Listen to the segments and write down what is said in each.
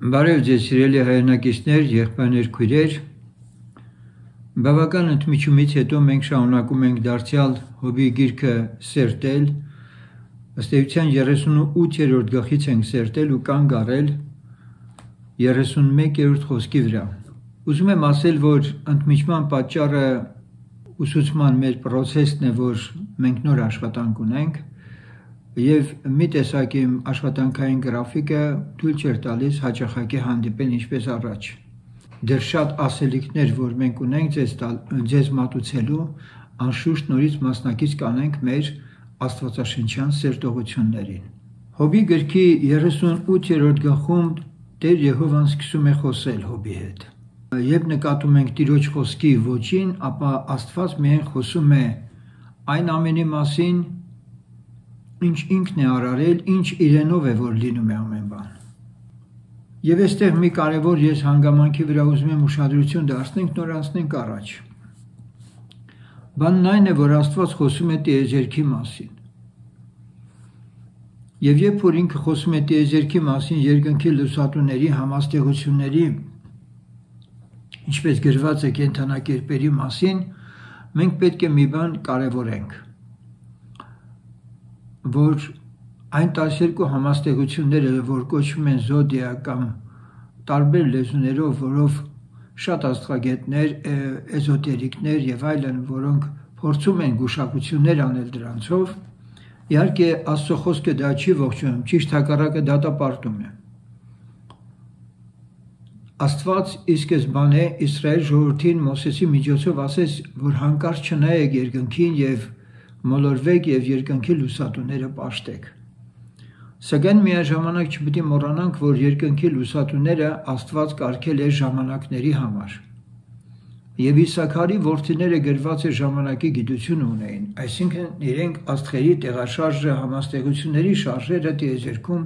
Բարև ձեզ սիրելի հայրենակիցներ, եղբայրներ, քույրեր։ Բավական ընդմիջումից հետո մենք շարունակում ենք դարձյալ Հոբի գիրքը սերտել։ Ըստ էության 38-րդ գլխից ենք սերտել ու կանգ առել 31-րդ խոսքի վրա։ Ուզում եմ ասել, որ ընդմիջման պատճառը ուսուցման մեր process-ն է, որ մենք նոր աշխատանք ունենք, եւ մի տեսակ իմ աշխատանքային գրաֆիկը թույլ չէր տալիս հաճախակի հանդիպել ինչպես առաջ։ Դեռ շատ ասելիքներ, որ մենք ունենք ձեզ մատուցելու, անշուշտ նորից մասնակից կանենք մեր աստվածաշնչյան սերտողություններին։ Հոբի գրքի 38-րդ գլխում Տեր Եհովան սկսում է խոսել Հոբի հետ։ Երբ նկատում ենք Տիրոջ խոսքի ոճին, ապա Աստված միայն խոսում է այն ամենի մասին, ինչ ինքն է արարել, ինչ իրենով է, որ լինում է ամեն բան։ Եվ այստեղ մի կարևոր ես հանգամանքի վրա ուզում եմ ուշադրություն դարձնենք, նոր անցնենք առաջ։ Բանն այն է, որ Աստված խոսում է տիեզերքի մասին։ Եվ երբ որ ինքը խոսում է տիեզերքի մասին, երկնքի լուսատուների համաստեղությունների, ինչպես գրված է կենդանակերպերի մասին, մենք պետք է մի բան կարևորենք, որ այն 12 համաստեղությունները, որ կոչվում են զոդիա կամ տարբեր լեզուներով, որով շատ աստղագետներ, էզոտերիկներ եւ այլն, որոնք փորձում են գուշակություններ անել դրանցով, իհարկե Աստծո խոսքը դա չի ողջունում, ճիշտ հակառակը դատապարտում է։ Աստված ի սկզբանե Իսրայել ժողովրդին Մովսեսի միջոցով ասեց, որ հանկարծ չնայեք երկնքին եւ մոլորվեք եւ երկնքի լուսատուները պաշտեք։ Սակայն միաժամանակ չպետք է մոռանանք, որ երկնքի լուսատուները Աստված կարգել է ժամանակների համար։ Եվ Իսաքարի որդիները գրված է ժամանակի գիտություն ունեին, այսինքն իրենք աստղերի տեղաշարժը, համաստեղությունների շարժերը տիեզերքում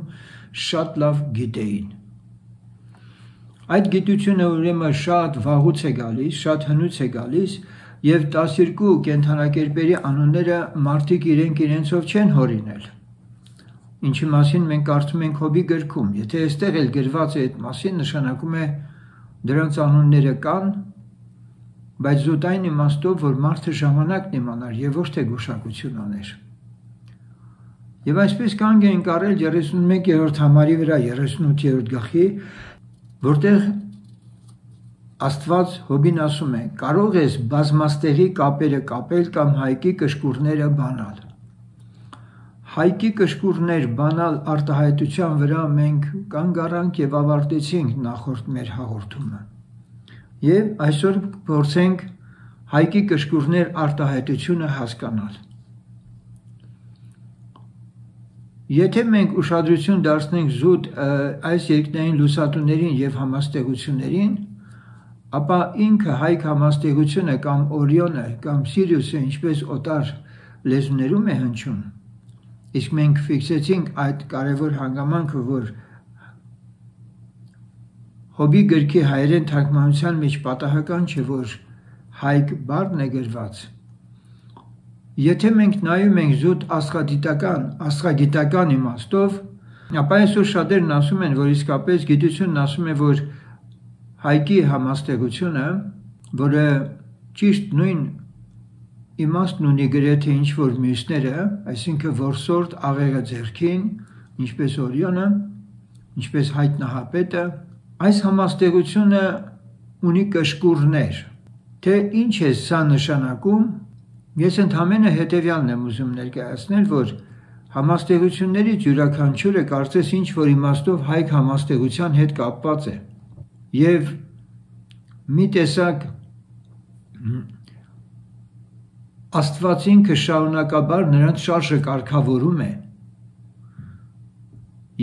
շատ լավ գիտեին։ Այդ գիտությունը ուրեմն շատ վաղուց է գալիս, շատ հնուց է գալիս, եւ 12 կենդանակերպերի անունները մարդիկ իրենցով չեն հորինել։ Ինչի մասին մենք կարդում ենք Հոբի գրքում, եթե այստեղ էլ գրված է այդ մասին, նշանակում է դրանց անունները կան, բայց զուտ այն իմաստով, որ մարդը ժամանակն իմանար եւ ոչ թե գուշակություն աներ։ Եվ այսպես կանգ ենք առել 31-րդ համարի վրա 38-րդ գլխի, որտեղ Աստված Հոբին ասում է. կարող ես բազմաստեղի կապերը կապել կամ հայկի կշկուրները բանալ։ Հայկի կշկուրներ բանալ արտահայտության վրա մենք կանգ առանք եւ ավարտեցինք նախորդ մեր հաղորդումը։ Եվ այսօր փորձենք հայկի կշկուրներ արտահայտությունը հասկանալ։ Եթե մենք ուշադրություն դարձնենք զուտ այս երկնային լուսատուներին եւ համաստեղություններին, ապա ինքը հայք համաստեղությունը կամ Օրիոնը կամ Սիրիուսը ինչպես օտար լեզուներում է հնչում, իսկ մենք ֆիքսեցինք այդ կարևոր հանգամանքը, որ Հոբի գրքի հայերեն թարգմանության մեջ պատահական չէ, որ հայք բառն է գրված։ Եթե մենք նայում ենք զուտ աստղագիտական իմաստով, ապա այսօր շատերն ասում են, որ իսկապես գիտությունն ասում է, որ հայկի համաստեղությունը, որը ճիշտ նույն իմաստն ունի գրեթե ինչ որ մյուսները, այսինքն որսորդ աղեղը ձեռքին, ինչպես Օրիոնը, ինչպես հայտնահապետը, այս համաստեղությունը ունի կշկուրներ։ Թե ինչ է սա նշանակում, ես ընդամենը հետևյալն եմ ուզում ներկայացնել, որ համաստեղություններից յուրաքանչյուրը կարծես ինչ որ իմաստով հայք համաստեղության հետ կապված է։ Եվ մի տեսակ Աստված ինքը շարունակաբար նրանց շարժը կարգավորում է։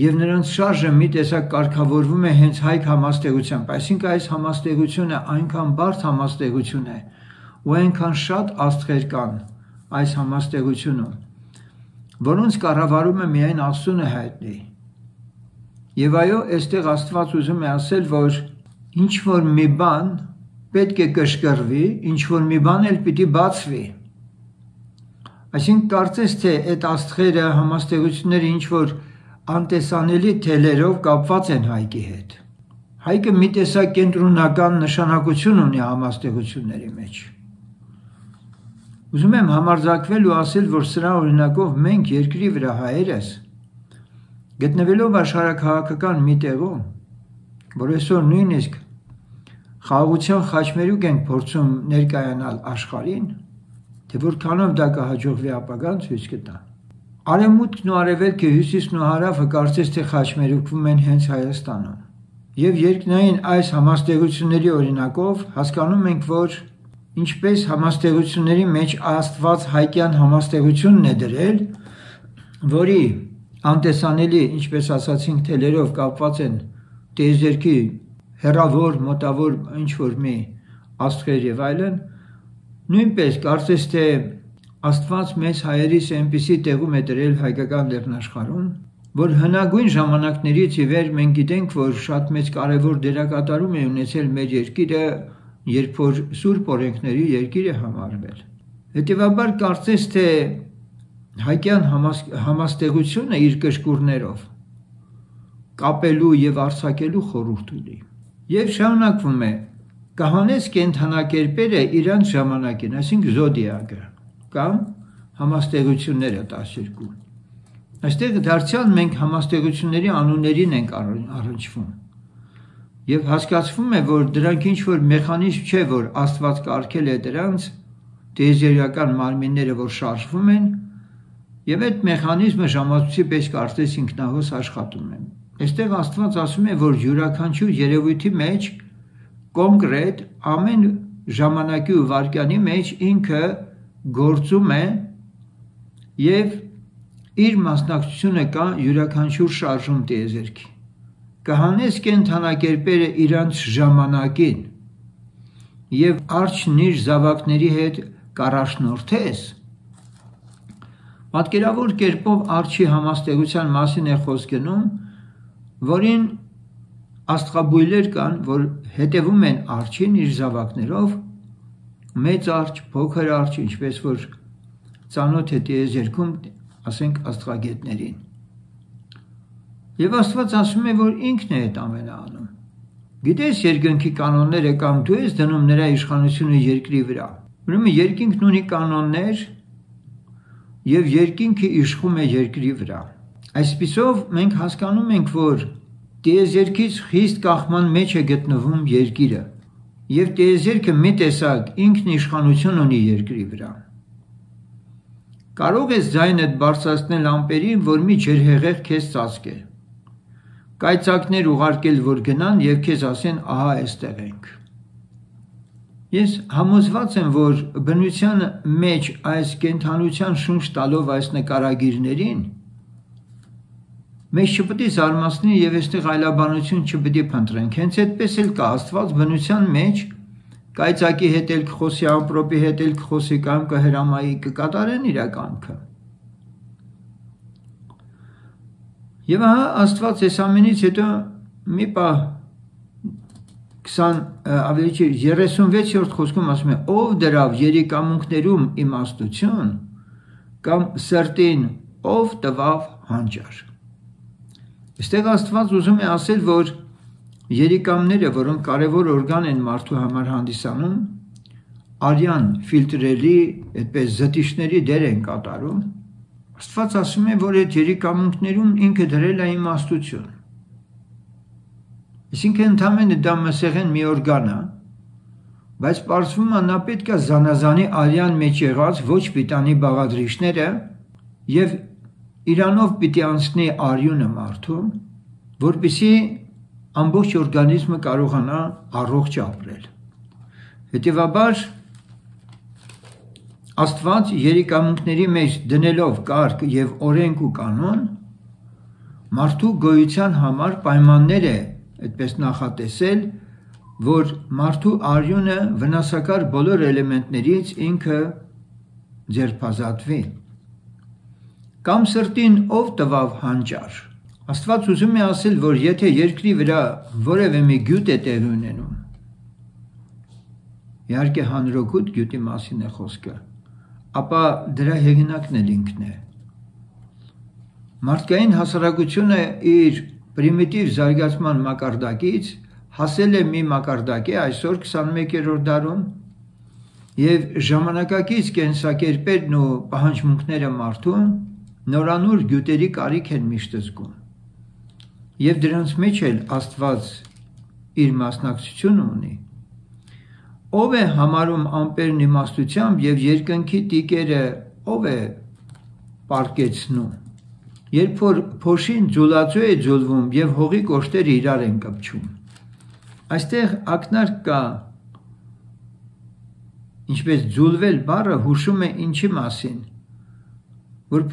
Եվ նրանց շարժը մի տեսակ կարգավորվում է հենց հայք համաստեղությամբ, այսինքն այս համաստեղությունը այնքան բարդ համաստեղություն է, ու այնքան շատ աստղեր կան այս համաստեղությունում, որոնց կառավարումը միայն Աստծուն է հայտնի։ Եվ այո, այստեղ Աստված ուզում է ասել, որ ինչ որ մի բան պետք է կշկրվի, ինչ որ մի բան էլ պիտի բացվի։ Այսինքն կարծես թե այդ աստղերը, համաստեղությունները ինչ որ անտեսանելի թելերով կապված են հայկի հետ։ Հայկը մի տեսակ կենտրոնական նշանակություն ունի համաստեղությունների մեջ։ Ուզում եմ համարձակվել ու ասել, որ սրա օրինակով մենք երկրի վրա հայերս, գտնվելով աշխարհաքաղաքական մի տեղում, որ այսօր նույնիսկ խաղաղության խաչմերուկ ենք փորձում ներկայանալ աշխարհին, թե որքանով դա կհաջողվի ապագան ցույց կտա։ Արևմուտքն ու արևելքը, հյուսիսն ու հարավը կարծես թե խաչմերուկվում են հենց Հայաստանում։ Եվ երկնային այս համաստեղությունների օրինակով հասկանում ենք, որ ինչպես համաստեղությունների մեջ Աստված հայկյան համաստեղությունն է դրել, որի անտեսանելի, ինչպես ասացինք, թելերով կապված են տիեզերքի հեռավոր, մոտավոր ինչ-որ մի աստղեր եւ այլն, նույնպես կարծես թե Աստված մեզ հայերիս այնպիսի տեղում է դրել հայկական լեռնաշխարհում, որ հնագույն ժամանակներից ի վեր մենք գիտենք, որ շատ մեծ կարևոր դերակատարում է ունեցել մեր երկիրը, երբ որ սուրբ օրենքների երկիր է համարվել։ Հետևաբար կարծես թե հայկյան համաստեղությունը իր կշկուրներով կապելու եւ արձակելու խորհուրդ ունի։ Եվ շարունակվում է. կհանես կենդանակերպերը իրանց ժամանակին, այսինքն զոդիակը կամ համաստեղությունները 12։ Այստեղ դարձյալ մենք համաստեղությունների անուններին ենք առնչվում եւ հասկացվում է, որ դրանք ինչ-որ մեխանիզմ չէ, որ Աստված կարգել է դրանց տիեզերական մարմինները, որ շարժվում են, եւ այդ մեխանիզմը ժամացույցի պես կարծես ինքնահոս աշխատում է։ Այստեղ Աստված ասում է, որ յուրաքանչյուր երևույթի մեջ կոնկրետ ամեն ժամանակի ու վայրկյանի մեջ ինքը գործում է եւ իր մասնակցությունը կա յուրաքանչյուր շարժում տիեզերքի։ Կհանես կենդանակերպերը իրանց ժամանակին եւ արջն իր զավակների հետ կառաջնորդես։ Պատկերավոր կերպով արջի համաստեղության մասին է խոսք գնում, որին աստղաբույլեր կան, որ հետևում են արջին իր զավակներով, մեծ արջ, փոքր արջ, ինչպես որ ծանոթ է տիեզերքում, ասենք աստղագետներին։ Եվ Աստված ասում է, որ ինքն է այդ ամենը անում։ Գիտես երկնքի կանոնները կամ դու ես դնում նրա իշխանությունը երկրի վրա։ Ուրեմն երկինքն ունի կանոններ եւ երկինքը իշխում է երկրի վրա։ Այսպիսով մենք հասկանում ենք, որ տիեզերքից խիստ կախման մեջ է գտնվում երկիրը եւ տիեզերքը մի տեսակ ինքն իշխանություն ունի երկրի վրա։ Կարող ես ձայնդ բարձրացնել ամպերին, որ մի ջրհեղեղ քեզ ծածկե։ Կայծակներ ուղարկել, որ գնան եւ քեզ ասեն, ահա այստեղ ենք։ Ես համոզված եմ, որ բնության մեջ այս կենդանության շունչ տալով այս նկարագիրներին մեզ չպետք է զարմացնի եւ այստեղ այլաբանություն չպետք է փնտրենք։ Հենց այդպես էլ կա Աստված բնության մեջ կայծակի հետ էլ կխոսի, ամպրոպի հետ էլ կխոսի կամ կհրամայի կկատարեն իր կամքը։ Եվ ահա Աստված այս ամենից հետո մի պահ 36-րդ խոսքում ասում է. ով դրավ երիկամունքներում իմաստություն կամ սրտին ով տվավ հանճար։ Այստեղ Աստված ուզում է ասել, որ երիկամները, որոնք կարևոր օրգան են մարդու համար հանդիսանում, արյան ֆիլտրերի, այդպես զտիչների դեր են կատարում, Աստված ասում է, որ այդ երիկամունքներում ինքը դրել է իմաստություն։ Այսինքն ընդամենը դա մսեղեն մի օրգան է, բայց պարզվում է նա պետք է զանազանի արյան մեջ եղած ոչ պիտանի բաղադրիչները եւ իրանով պիտի անցնի արյունը մարդու, որպեսզի ամբողջ օրգանիզմը կարողանա առողջ ապրել։ Հետևաբար Աստված երիկամունքների մեջ դնելով կարգ եւ օրենք ու կանոն մարդու գոյության համար պայմաններ է այդպես նախատեսել, որ մարդու արյունը վնասակար բոլոր էլեմենտներից ինքը ձերբազատվի։ Կամ սրտին ով տվավ հանճար։ Աստված ուզում է ասել, որ եթե երկրի վրա որևէ մի գյուտ է տեղի ունենում, իհարկե հանրօգուտ գյուտի մասին է խոսքը, ապա դրա հեղինակն էլ ինքն է։ Մարդկային հասարակությունը իր պրիմիտիվ զարգացման մակարդակից հասել է մի մակարդակի այսօր 21-րդ դարում եւ ժամանակակից կենսակերպերն ու պահանջմունքները մարդու նորանոր գյուտերի կարիք են միշտ զգում եւ դրանց մեջ էլ Աստված իր մասնակցությունը ունի ով է համարում ամպերն իմաստությամբ եւ երկնքի տիկերը ով է պարկեցնում երբ որ փոշին ձուլածու է ձուլվում եւ հողի կոշտերը իրար են կպչում այստեղ ակնարկ կա ինչպես ձուլվել բառը հուշում է ինչի մասին որ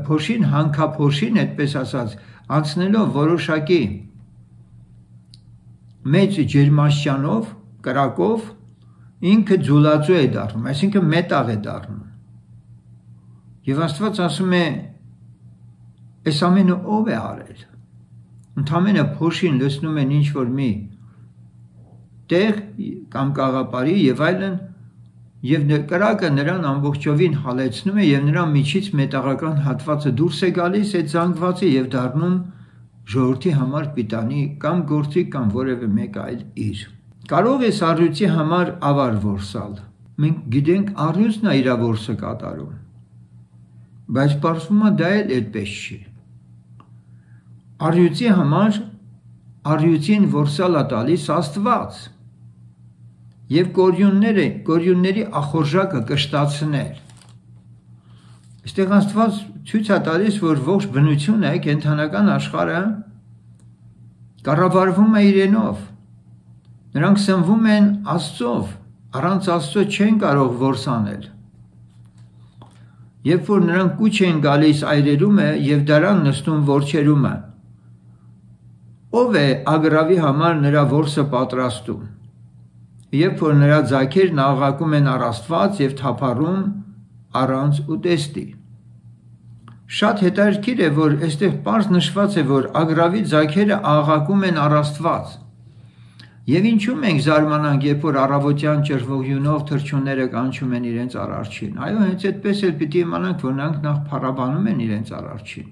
փոշին հանքափոշին այդպես ասած անցնելով որոշակի մեծ ջերմաստիճանով կրակով ինքը ձուլածու է դառնում այսինքն մետաղ է դառնում եւ Աստված ասում է այս ամենը ով է արել ընդամենը փոշին լցնում են ինչ որ մի տեղ կամ կաղապարի եւ այլն եւ կրակը նրան ամբողջովին հալեցնում է եւ նրա միջից մետաղական հատվածը դուրս է գալիս այդ զանգվածը եւ դառնում ժողովրդի համար պիտանի կամ գործի կամ որևէ մեկ այլ իր կարող է առյուծի համար ավար որսալ մենք գիտենք առյուծն է իր որսը կատարում բայց պարզվում է դա էլ այդպես չի առյուծի համար առյուծին որսալ է տալիս Աստված եւ կորյունների ախորժակը կշտացնել այստեղ Աստված ցույց է տալիս որ ողջ բնությունը կենթանական աշխարհը կառավարվում է իրենով նրանք սնվում են Աստծով առանց Աստծո չեն կարող որս անել երբ որ նրանք կուչ են գալիս այրելումը եւ դարան նստում որջերումը ով է ագրավի համար նրա որսը պատրաստում երբ որ նրա ձագերն աղաղակում են առ Աստված եւ թափառում առանց ուտեստի շատ հետաքրքիր է որ այստեղ պարզ նշված է որ ագրավի ձագերը աղաղակում են առ Աստված եւ ինչու մենք զարմանանք երբ որ առավոտյան ճրվողյունով թռչունները կանչում են իրենց արարչին այո հենց այդպես էլ պիտի իմանանք որ նրանք նախ փառաբանում են իրենց արարչին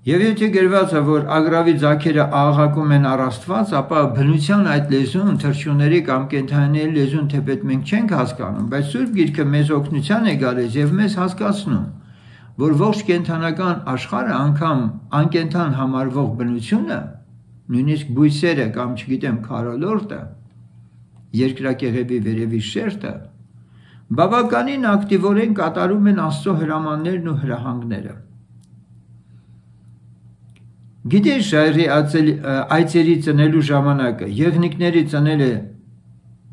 Եվ եթե գրված է, որ ագրավի ձագերը աղաղակում են առ Աստված, ապա բնության այդ լեզուն, թռչունների կամ կենդանիների լեզուն թեպետ մենք չենք հասկանում, բայց Սուրբ Գիրքը մեզ օգնության է գալիս եւ մեզ հասկացնում, որ ողջ կենդանական աշխարհը, անգամ անկենդան համարվող բնությունը, նույնիսկ բույսերը կամ չգիտեմ քարոլորտը, երկրակեղևի վերևի շերտը, բավականին ակտիվորեն կատարում են Աստծո հրամաններն ու հրահանգները։ Գիտես ժայռի այծերի ծնելու ժամանակը, եղնիկների ծնելը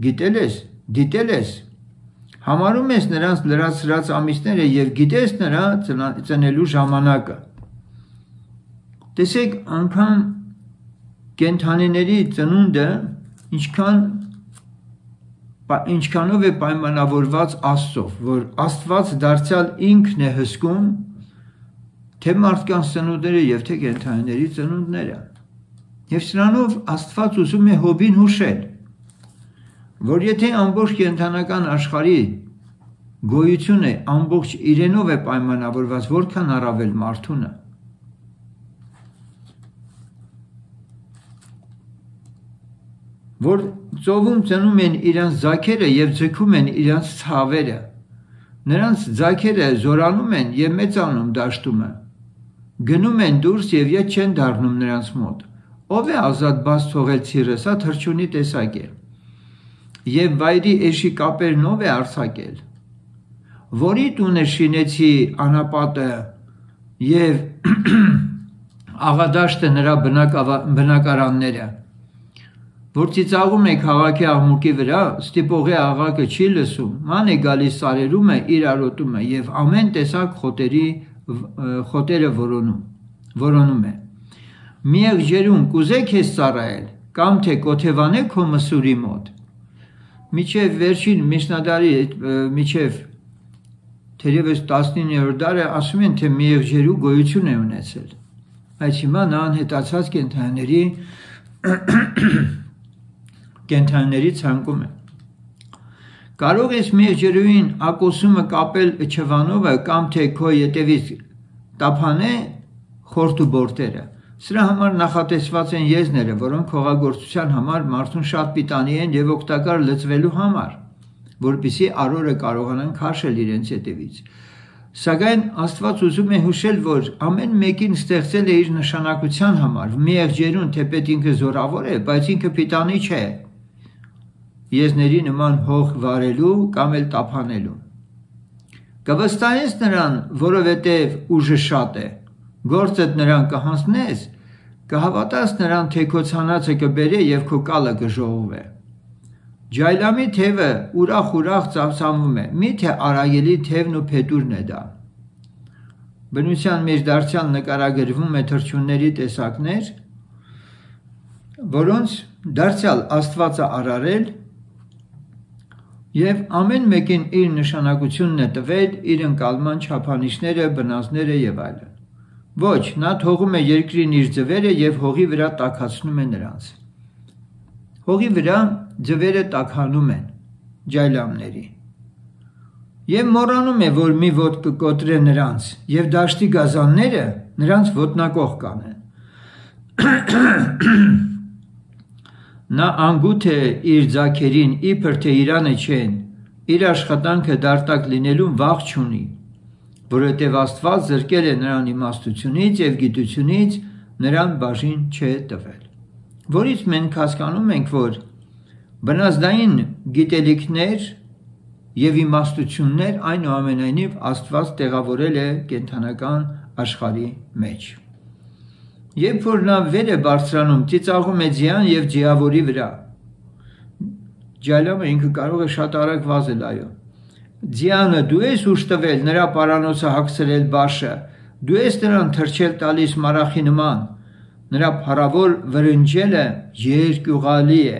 գիտել ես, դիտել ես, համարում ես նրանց լրացրած ամիսները եւ գիտես նրա ծնելու ժամանակը։ Տեսեք, անգամ կենդանիների ծնունդը ինչքանով է պայմանավորված Աստծով, որ Աստված դարձյալ ինքն է հսկում թե մարդկանց ծնունդները եւ թե կենդանիների ծնունդները։ Եվ սրանով Աստված ուզում է Հոբին հուշել, որ եթե ամբողջ կենդանական աշխարհի գոյությունը ամբողջ իրենով է պայմանավորված, որքան առավել մարդունը։ Որ ծովում ծնում են իրանց ձագերը եւ ձգում են իրանց ցավերը։ Նրանց ձագերը զորանում են եւ մեծանում դաշտումը։ Գնում են դուրս եւ ետ չեն դառնում նրանց մոտ։ Ով է ազատ բաց թողել ցիրը, սա թռչունի տեսակ է։ Եվ վայրի էշի կապերն ով է արձակել։ Որի տունը շինեցի անապատը եւ աղադաշտը նրա բնակարանները։ Որ ծիծաղում է քաղաքի աղմուկի վրա, ստիպողի աղաղակը չի լսում, ման է գալիս սարերումը, իր արոտումը եւ ամեն տեսակ խոտերը որոնում է։ Միեղ ջերուն կուզեք ես ծառայել, կամ թե կոթևանեք քո մսուրի մոտ։ Միջև վերջին Միշնադարի միջև թերևս 19-րդ դարը ասում են, թե միեղ ջերու գոյություն է ունեցել։ Բայց հիմա նա անհետացած կենդանիների ցանկում է։ Կարող ես միեղջերուին ակոսումը կապել չվանովը կամ թե քո ետևից տափանե խորթ ու բորտերը։ Սրա համար նախատեսված են եզները, որոնք հողագործության համար մարդուն շատ պիտանի են եւ օգտակար լծվելու համար, որպեսզի առօրը կարողանան քաշել իրենց հետևից։ Սակայն Աստված ուզում է հուշել, որ ամեն մեկին ստեղծել է իր նշանակության համար, մի եղջերուն թեպետ ինքը զորավոր է, բայց ինքը պիտանի չէ եզների նման հող վարելու կամ էլ տափանելու։ Կվստահես նրան, որովհետև ուժը շատ է, գործդ նրան կհանձնես, կհավատաս նրան, թե քո ցանածը կբերե եւ քո կալը կժողովե։ Ջայլամի թևը ուրախ ծափծանվում է, միթե արագելի թևն ու փետուրն է դա։ Բնության մեջ դարձյալ նկարագրվում է թռչունների տեսակներ, որոնց դարձյալ Աստվածը արարել եւ ամեն մեկին իր նշանակությունն է տվել, իր ընկալման չափանիշները, բնազները եւ այլն։ Ոչ, նա թողում է երկրին իր ձվերը եւ հողի վրա տաքացնում է նրանց։ Հողի վրա ձվերը տաքանում են ջայլամների եւ մոռանում է, որ մի ոտ կկոտրե նրանց եւ դաշտի գազանները նրանց ոտնակող կանեն։ Նա անգութ է իր ձագերին, իբր թե իրանը չեն, իր աշխատանքը դարտակ լինելու վաղ չունի, որովհետև Աստված զրկել է նրան իմաստությունից եւ գիտությունից, նրան բաժին չէ տվել։ Որից մենք հասկանում ենք, որ բնազդային գիտելիքներ եւ իմաստություններ այնուամենայնիվ Աստված տեղավորել է կենդանական աշխարհի մեջ։ Երբ որ նա վեր է բարձրանում, ծիծաղում է ձյան եւ ձիավորի վրա։ Ջայլամը ինքը կարող է շատ արագ վազել, այո։ Ձյանը դու ես ուշ տվել, նրա պարանոցը հագցրել բաշը, դու ես նրան թրջել տալիս մարախի նման, նրա փառավոր վրնջելը երկյուղալի է։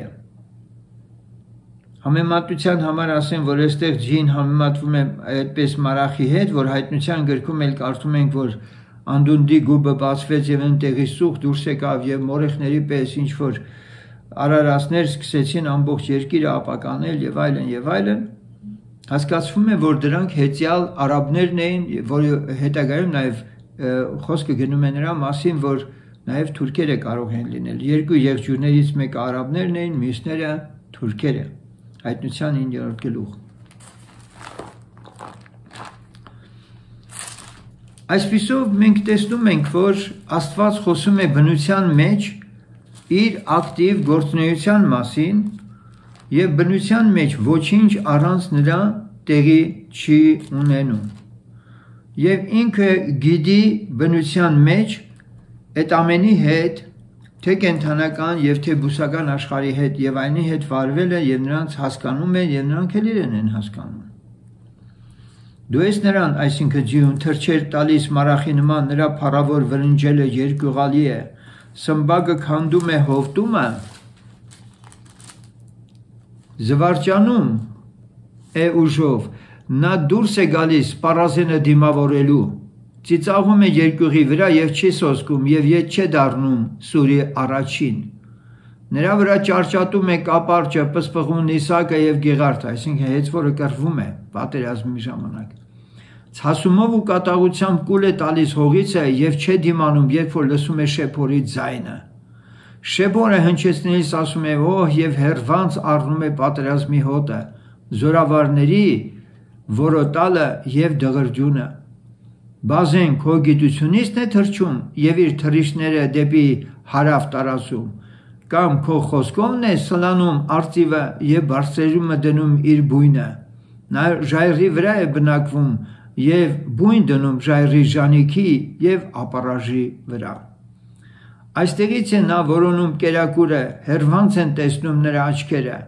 Համեմատության համար ասեմ, որ այստեղ ջին համեմատվում է այդպես մարախի հետ, որ հայտնության գրքում էլ կարդում ենք, որ անդունդի գուբը բացվեց եւ այնտեղի սուղ դուրս եկավ եւ մորեխների պես ինչ որ արարածներ սկսեցին ամբողջ երկիրը ապականել եւ այլն եւ այլն։ Հասկացվում է, որ դրանք հետյալ արաբներն էին, որի հետագայում նաեւ խոսքը գնում է նրա մասին, որ նաեւ թուրքերը կարող են լինել։ Երկու եղջյուրներից մեկը արաբներն էին, մյուսները թուրքերը։ Հայտնության 9-րդ գլուխ։ Այսպիսով մենք տեսնում ենք, որ Աստված խոսում է բնության մեջ իր ակտիվ գործունեության մասին եւ բնության մեջ ոչինչ առանց նրա տեղի չի ունենում։ Եվ ինքը գիտի բնության մեջ այդ ամենի հետ, թե կենդանական եւ թե բուսական աշխարհի հետ եւ այնի հետ վարվել է եւ նրանց հասկանում է եւ նրանք էլ իրեն են հասկանում։ Դու ես նրան, այսինքն ջիուն թրջեր տալիս մարախի նման, նրա փառավոր վրնջելը երկյուղալի է, սմբագը քանդում է հովտումը, զվարճանում է ուժով, նա դուրս է գալիս պարազենը դիմավորելու, ծիծաղում է երկյուղի վրա եւ չի սոսկում եւ ետ չէ դառնում սուրի առաջին։ Նրա վրա ճարճատում է կապարճը, պսպղուն նիսակը եւ գեղարդը, այսինքն հեծ որը կռվում է պատերազմի ժամանակ։ Ցասումով ու կատաղությամբ կուլ է տալիս հողիցը եւ չէ դիմանում, երբ որ լսում է շեփորի ձայնը։ Շեփորը հնչեցնելիս ասում է օհ եւ հերվանց առնում է պատերազմի հոտը, զորավարների որոտալը եւ դղրդյունը։ Բազեն քո գիտությունից է թրջում եւ իր թռիչները դեպի հարավ տարածում, կամ քո խոսքովն է սլանում արծիվը եւ բարձրումը դնում իր բույնը։ Նա ժայռի վրա է բնակվում եւ բույն դնում ժայռի ժանիքի եւ ապարաժի վրա։ Այստեղից է նա որոնում կերակուրը, հերվանց են տեսնում նրա աչքերը,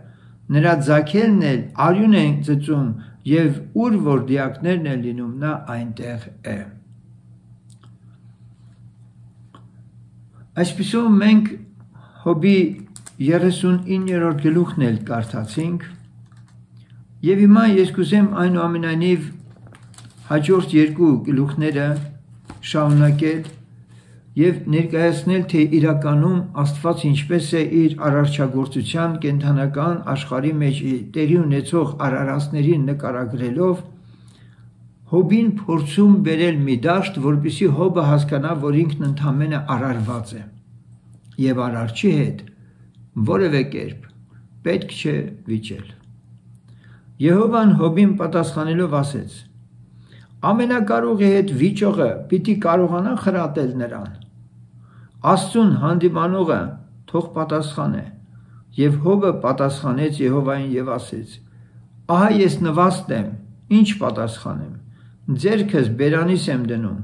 նրա ձագերն էլ արյուն են ծծում եւ ուր որ դիակներն են լինում, նա այնտեղ է։ Այսպիսով մենք Հոբի 39-րդ գլուխն էլ կարդացինք եւ հիմա ես կուզեմ այնուամենայնիվ հաջորդ երկու գլուխները շարունակել եւ ներկայացնել, թե իրականում Աստված ինչպես է իր արարչագործության կենդանական աշխարհի մեջ տեղի ունեցող արարածներին նկարագրելով Հոբին փորձում բերել մի դաշտ, որպեսզի Հոբը հասկանա, որ ինքն ընդամենը արարված է եւ արարչի հետ որևէ կերպ պետք չէ վիճել։ Եհովան Հոբին պատասխանելով ասեց. ամենակարողի հետ վիճողը պիտի կարողանա խրատել նրան։ Աստծուն հանդիմանողը թող պատասխանե։ Եվ Հոբը պատասխանեց Եհովային եւ ասեց. ահա ես նվաստ եմ, ինչ պատասխանեմ, ձեռքս բերանիս եմ դնում,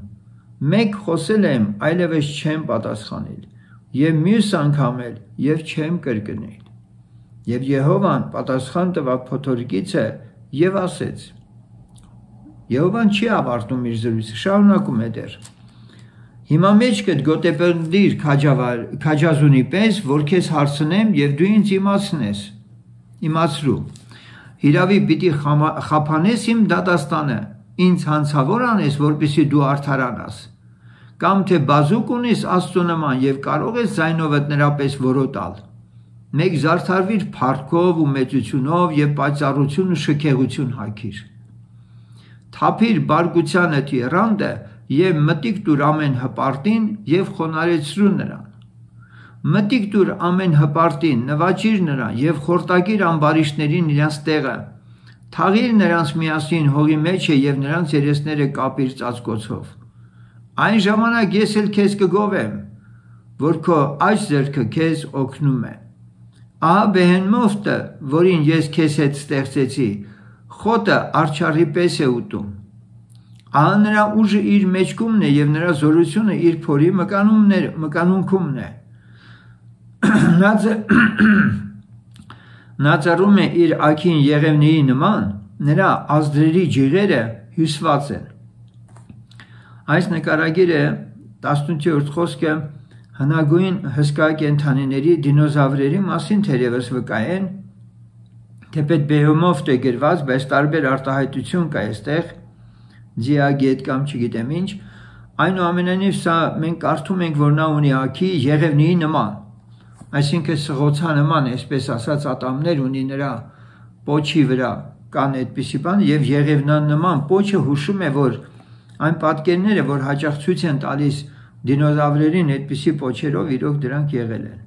մեկ խոսել եմ, այլևս չեմ պատասխանել, եւ մյուս անգամ էլ եւ չեմ կրկնել։ Եվ Եհովան պատասխան տվավ փոթորիկիցը եւ ասեց. Եհովան չի ավարտում իր զրույցը, շարունակում է դեռ. հիմա մեջքդ գոտեպնդիր քաջազունի պես, որ քեզ հարցնեմ եւ դու ինձ իմացրու։ Հիրավի պիտի խափանես իմ դատաստանը, ինձ հանցավոր անես, որպեսզի դու արդարանաս, կամ թե բազուկ ունես Աստծո նման եւ կարող ես ձայնովդ նրա պես որոտալ։ Մեկ զարդարվիր փառքով ու մեծությունով եւ պայծառություն ու շքեղություն հագիր։ Թափիր բարգությանդ եռանդը եւ մտիկ տուր ամեն հպարտին եւ խոնարեցրու նրան։ Մտիկ տուր ամեն հպարտին, նվաճիր նրան եւ խորտակիր ամբարիշտներին իրենց տեղը։ Թաղիր նրանց միասին հողի մեջը եւ նրանց երեսները կապիր ծածկոցով։ Այն ժամանակ ես էլ քեզ կգովեմ, որ քո աջ ձեռքը քեզ օգնում է։ Ահա բեհենմոֆտը, որին ես քեզ հետ ստեղծեցի, խոտը արջառի պես է ուտում։ Ահա նրա ուժը իր մեջքումն է եւ նրա զորությունը իր փորի մկանունքումն է։ Նա ծռում է իր աքին եղևնիի նման, նրա ազդրերի ջիղերը հյուսված են։ Այս նկարագիրը 18-րդ խոսքը հնագույն հսկա կենդանիների դինոզավրերի մասին թերևս վկայեն, թեպետ բեհեմոֆտ է գրված, բայց տարբեր արտահայտություն կա այստեղ, ձիագետ կամ չգիտեմ ինչ, այնուամենայնիվ սա մենք կարդում ենք, որ նա ունի աքի եղևնիի նման, այսինքն սղոցանման, այսպես ասած ատամներ ունի նրա պոչի վրա կան այդպիսի բան եւ եղևնանման պոչը հուշում է, որ այն պատկերները, որ հաճախ ցույց են տալիս դինոզավրերին այդպիսի պոչերով իրոք դրանք եղել են։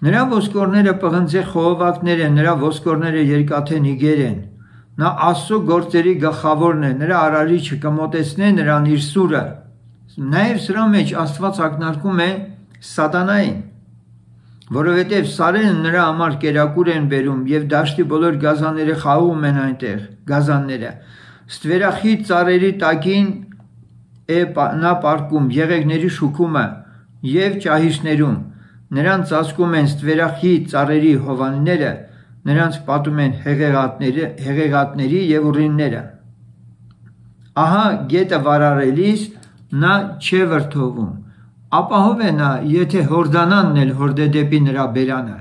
Նրա ոսկորները պղնձե խողովակներ են, նրա ոսկորները երկաթե նիգեր են։ Նա Աստծո գործերի գլխավորն է, նրա արարիչը կմոտեցնե նրան իր սուրը։ Նաև սրա մեջ Աստված ակնարկում է սատանային, որովհետև սարերը նրա համար կերակուր են բերում եւ դաշտի բոլոր գազանները խաղում են այնտեղ, գազանները։ Ստվերախիտ ծառերի տակին է նա պարկում եղեգների շուքումը եւ ճահիճներում, նրանց ծածկում են ստվերախիտ ծառերի հովանները, նրանց պատում են հեղեղատների եւ ուռինները։ Ահա գետը վարարելիս նա չէ վրդովում, ապահով է նա, եթե հորդանանն էլ հորդե դեպի նրա բերանը,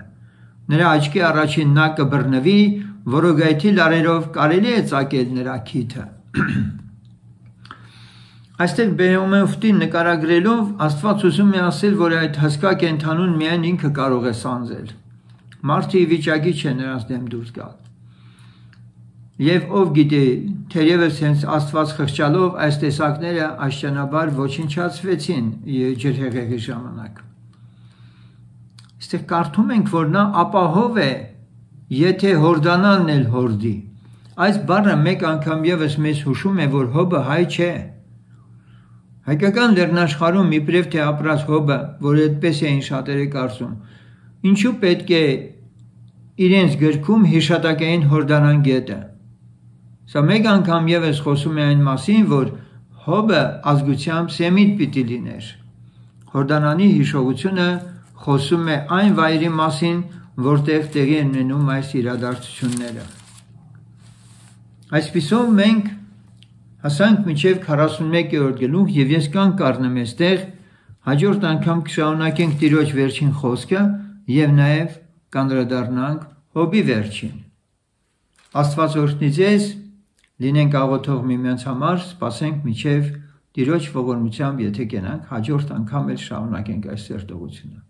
նրա աչքի առաջին նա կբռնվի, որոգայթի լարերով կարելի է ծակել նրա քիթը։ Այստեղ Բեհեմոֆտին նկարագրելով Աստված ուզում է ասել, որ այդ հսկա կենդանուն միայն ինքը կարող է սանձել։ Մարդը վիճակի չէ նրանց դեմ դուրս գալ։ Եվ ով գիտի, թերևս հենց Աստված խղճալով այս տեսակները աշճանաբար ոչնչացվեցին ջրհեղեղի ժամանակ։ Այստեղ կարդում ենք, որ նա ապահով է, եթե հորդանանն էլ հորդի։ Այս բառը մեկ անգամ եւս մեզ հուշում է, որ Հոբը հայ չէ։ Հայկական լեռնաշխարհում իբրև թե ապրած Հոբը, որ այդպես էին շատերը կարծում, ինչու պետք է իրենց գրքում հիշատակային հորդանան գետը։ Սա մեկ անգամ եւս խոսում է այն մասին, որ Հոբը ազգությամբ սեմիտ պիտի լիներ։ Հորդանանի հիշողությունը խոսում է այն վայրի մասին, որտեղ տեղի են ունենում այս իրադարձությունները։ Այսպիսով մենք հասանք մինչև 41-րդ գլուխ եւ ես կանգ առնեմ այստեղ, հաջորդ անգամ կշարունակենք Տիրոջ վերջին խոսքը եւ նաեւ կանդրադառնանք Հոբի վերջին։ Աստված օրհնի ձեզ, լինենք աղոթող միմյանց համար, սպասենք մինչև Տիրոջ ողորմությամբ, եթե կենանք, հաջորդ անգամ էլ շարունակենք այս սերտողությունը։